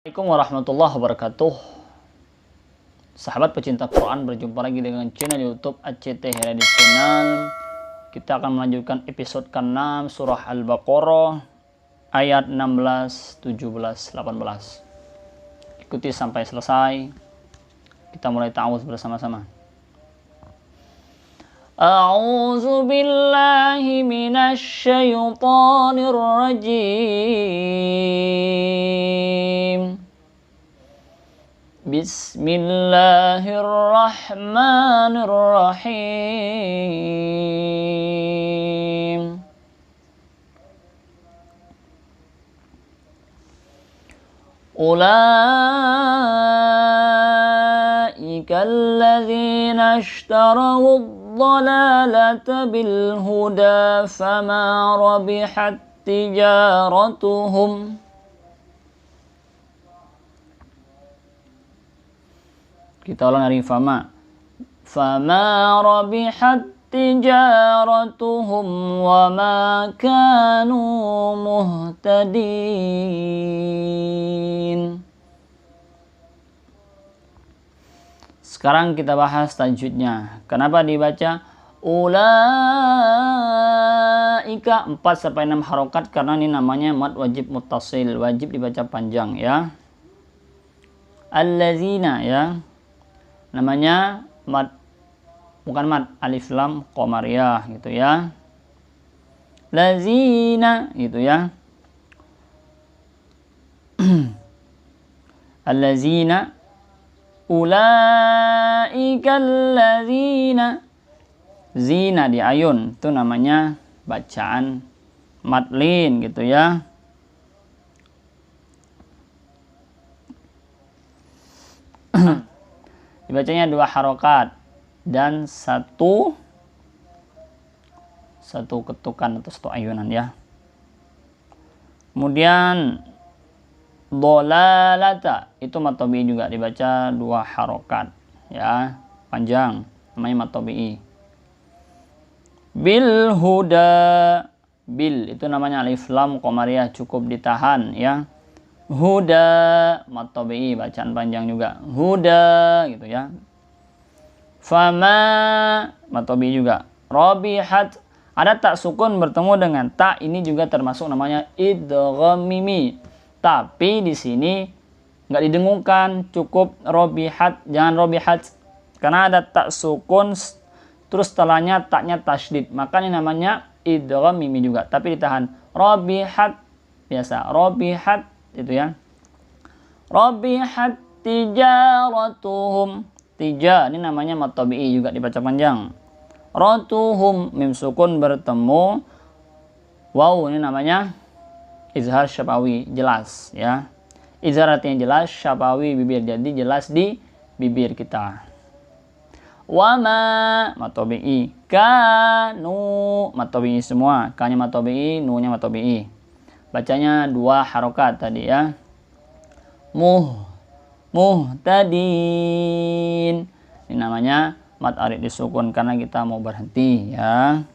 Assalamualaikum warahmatullahi wabarakatuh. Sahabat pecinta Quran, berjumpa lagi dengan channel YouTube ACT Hidayah Channel. Kita akan melanjutkan episode ke-6 surah Al-Baqarah ayat 16, 17, 18. Ikuti sampai selesai. Kita mulai ta'awudz bersama-sama. A'udzu billahi minasy syaithanir rajim. Bismillahirrahmanirrahim. Ulaika alladzina ishtaraw ad-dalalata bil huda fama rabihat tijaratuhum. Kita ulang dari fama rabihat tijaratuhum wa ma kanu muhtadin. Sekarang kita bahas tajwidnya. Kenapa dibaca ulaika 4 sampai 6 harokat? Karena ini namanya mad wajib muttasil, wajib dibaca panjang ya. Allazina ya, namanya mad, bukan mad alif lam qamariyah gitu ya. Lazina gitu ya. Allazina, ulaika allazina, zina di ayun itu namanya bacaan madlin gitu ya. Dibacanya 2 harokat dan satu ketukan atau 1 ayunan ya. Kemudian dolalata itu mad tabi'i juga dibaca 2 harokat ya, panjang, namanya mad tabi'i. Bil huda, bil itu namanya alif lam qamariyah, cukup ditahan ya. Huda mad tabi'i, bacaan panjang juga, huda gitu ya. Fama mad tabi'i juga. Rabihat, ada tak sukun bertemu dengan tak, ini juga termasuk namanya idgham mimi. Tapi di sini nggak didengungkan, cukup robihat, jangan robihat, karena ada tak sukun terus setelahnya taknya tasydid, maka ini namanya idgham mimi juga, tapi ditahan. Robihat biasa, robihat itu ya. Robihat tijaratuhum, tija ini namanya mad tabi'i juga dibaca panjang. Ratuhum mim sukun bertemu waw, ini namanya izhar syafawi, jelas ya. Izhar artinya jelas, syafawi bibir, jadi jelas di bibir kita. Wama mad tabi'i, kanu mad tabi'i semua, ka-nya mad tabi'i, nu-nya mad tabi'i. Bacanya 2 harokat tadi ya. Muhtadin, ini namanya mad arid disukun karena kita mau berhenti ya.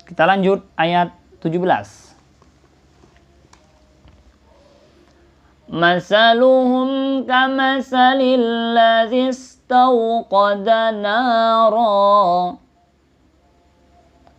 Kita lanjut ayat 17. Masaluhum kamasalil ladzi istawqada nara.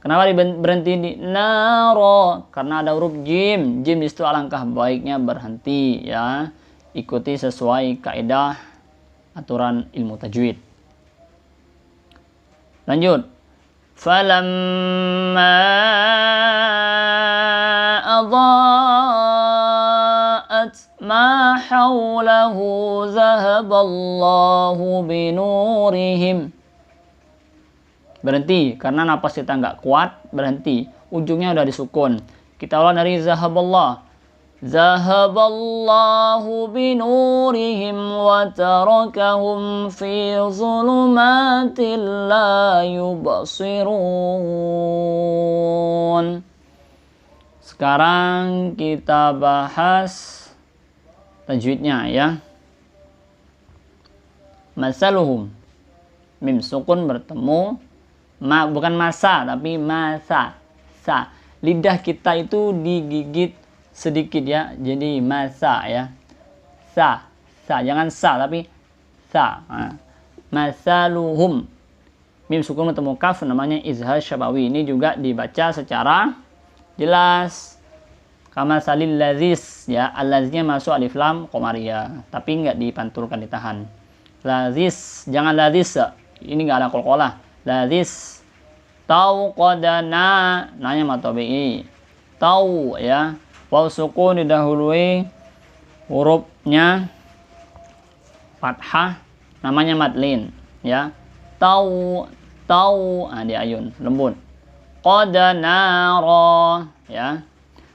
Kenapa berhenti di naro? Karena ada huruf jim. Jim itu alangkah baiknya berhenti ya. Ikuti sesuai kaidah aturan ilmu tajwid. Lanjut. Falamma adha'at ma hawlahu zahaballahu binurihim. Berhenti karena napas kita nggak kuat, berhenti, ujungnya udah disukun. Kita ulang dari zahaballah. Zahaballahu binurihim wa tarakahum fi zulumatil la yubsirun. Sekarang kita bahas tajwidnya ya. Masaluhum, mim sukun bertemu, bukan masa tapi masa, sa. lidah kita itu digigit sedikit ya, jadi masa ya, sa, jangan sa tapi sa. Masaluhum, mim sukun bertemu kaf namanya izhar syafawi. Ini juga dibaca secara jelas. Kama salil lazis ya, al-lazisnya masuk alif lam qamariyah, tapi enggak dipantulkan, ditahan. Lazis, jangan lazis. Ini enggak ada qalqalah. Lazis. Tau qadana, nanya matobi. Tau ya. Waw sukun didahului hurufnya fathah, namanya madlin ya. Tau, di ayun lembut. Qadanara ya.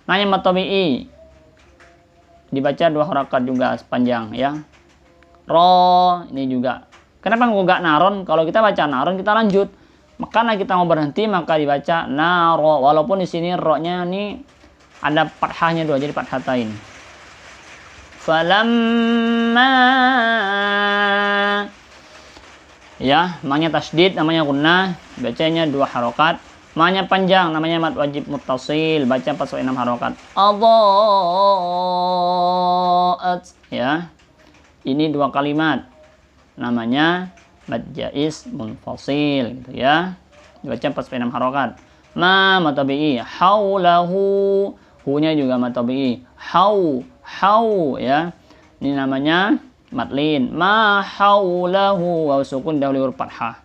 Nanya matobi, dibaca 2 harakat juga sepanjang ya. Ro ini juga. Kenapa nggak naron? Kalau kita baca naron kita lanjut. Karena kita mau berhenti maka dibaca naro. Walaupun di sini ro-nya ini ada fathahnya 2, jadi fathatain. Falamma ya, maknya tasdid, namanya gunnah, bacanya 2 harakat. Maknya panjang, namanya mad wajib muttasil, baca 4 6 harakat. Adha'at ya. Ini 2 kalimat. Namanya mad jaiz munfasil gitu ya. Dibaca 4 6 harakat. Ma matabi'i haulahu, hu-nya juga matabi'i. Hau ya. Ini namanya madlin. Ma haulahu, wa sukun dahulu huruf fathah.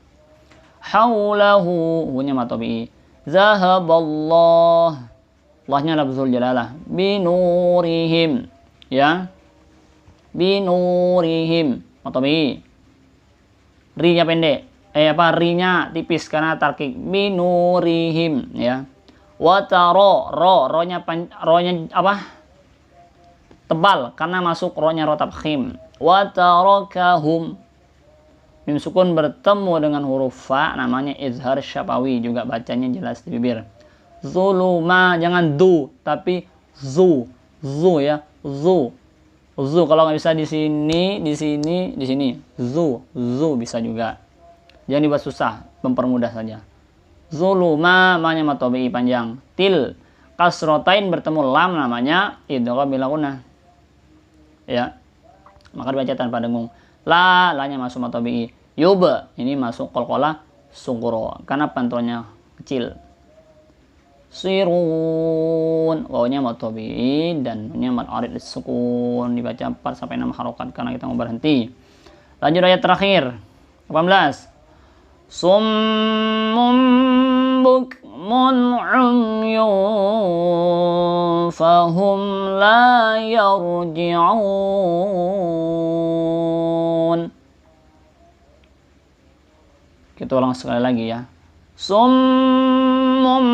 Haulahu, hu-nya matabi'i. Zahaballah, Allahnya lafzul jalalah. Binurihim ya. Binurihim matabi'i. Ri-nya pendek. Ri-nya tipis karena tarkik. Binurihim ya. Wataro, ro-nya apa? Tebal karena masuk ro-nya ro tafkhim. Watarokahum, mim sukun bertemu dengan huruf fa, namanya izhar syafawi, juga bacanya jelas di bibir. Zuluma, jangan du tapi zu ya. Zu kalau nggak bisa di sini zu bisa juga. Jangan dibuat susah, mempermudah saja. Zuluma, maknya matobi panjang. Til, kasrotain bertemu lam, namanya idgham bila gunnah ya, maka dibaca tanpa dengung. La-nya masuk matobi. Yuba, ini masuk qalqalah sugro karena pantulnya kecil. Sirun, wawnya matobi dan nya mad arid sukun, dibaca 4 sampai 6 harakat karena kita mau berhenti. Lanjut ayat terakhir 18. Summum bukmun umyun fahum la yarji'un. Kita ulang sekali lagi ya. Summum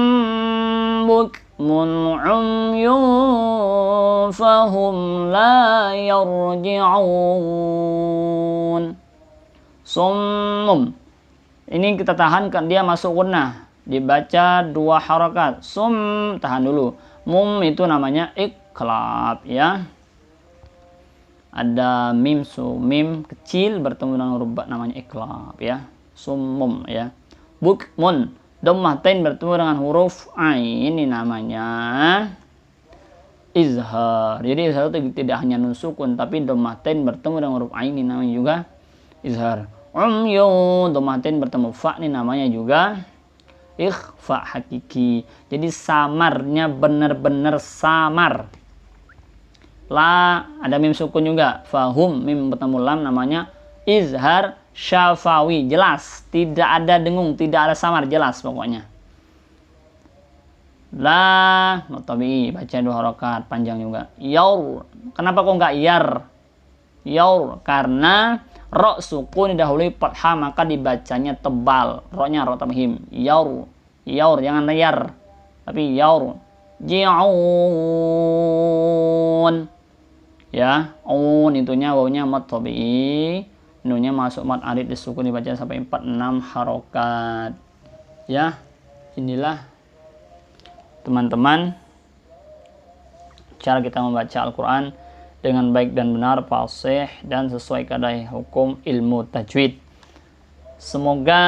bukmun umyun fahum la yarji'un. Summum, ini kita tahankan, dia masuk gunnah, dibaca 2 harakat. Sum, tahan dulu. Mum itu namanya iklab ya. Ada mim kecil bertemu dengan huruf ba, namanya iklab ya. Summum ya. Bukmun, dhammatain bertemu dengan huruf ain, ini namanya izhar. Jadi izhar itu tidak hanya nun sukun, tapi dhammatain bertemu dengan huruf ain, ini namanya juga izhar. Umyun, dhammatain bertemu fa, ini namanya juga ikhfa hakiki. Jadi samarnya benar-benar samar. La, ada mim sukun juga. Fahum, mim bertemu lam, namanya izhar syafawi, jelas, tidak ada dengung, tidak ada samar, jelas pokoknya. La mutabi, baca 2 harakat panjang juga. Yaur, kenapa kok nggak yar? Yaur, karena ro sukun didahului fathah maka dibacanya tebal, ro-nya ro tamhim. Yaur, jangan yar tapi yaur. Ji'un ya, un itunya wawnya mutabi, nunnya masuk mad arid disukun, dibaca sampai 4 6 harokat ya. Inilah teman-teman cara kita membaca Al-Quran dengan baik dan benar, fasih dan sesuai kaidah hukum ilmu tajwid. Semoga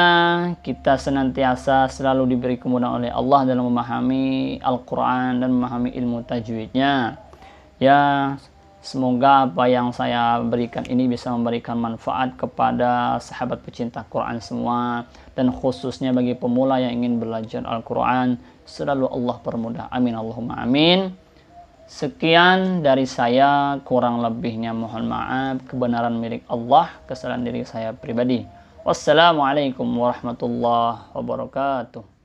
kita senantiasa selalu diberi kemudahan oleh Allah dalam memahami Al-Quran dan memahami ilmu tajwidnya. Ya, semoga apa yang saya berikan ini bisa memberikan manfaat kepada sahabat pecinta Quran semua, dan khususnya bagi pemula yang ingin belajar Al-Quran. Selalu Allah permudah. Amin Allahumma amin. Sekian dari saya, kurang lebihnya mohon maaf. Kebenaran milik Allah, kesalahan diri saya pribadi. Wassalamualaikum warahmatullahi wabarakatuh.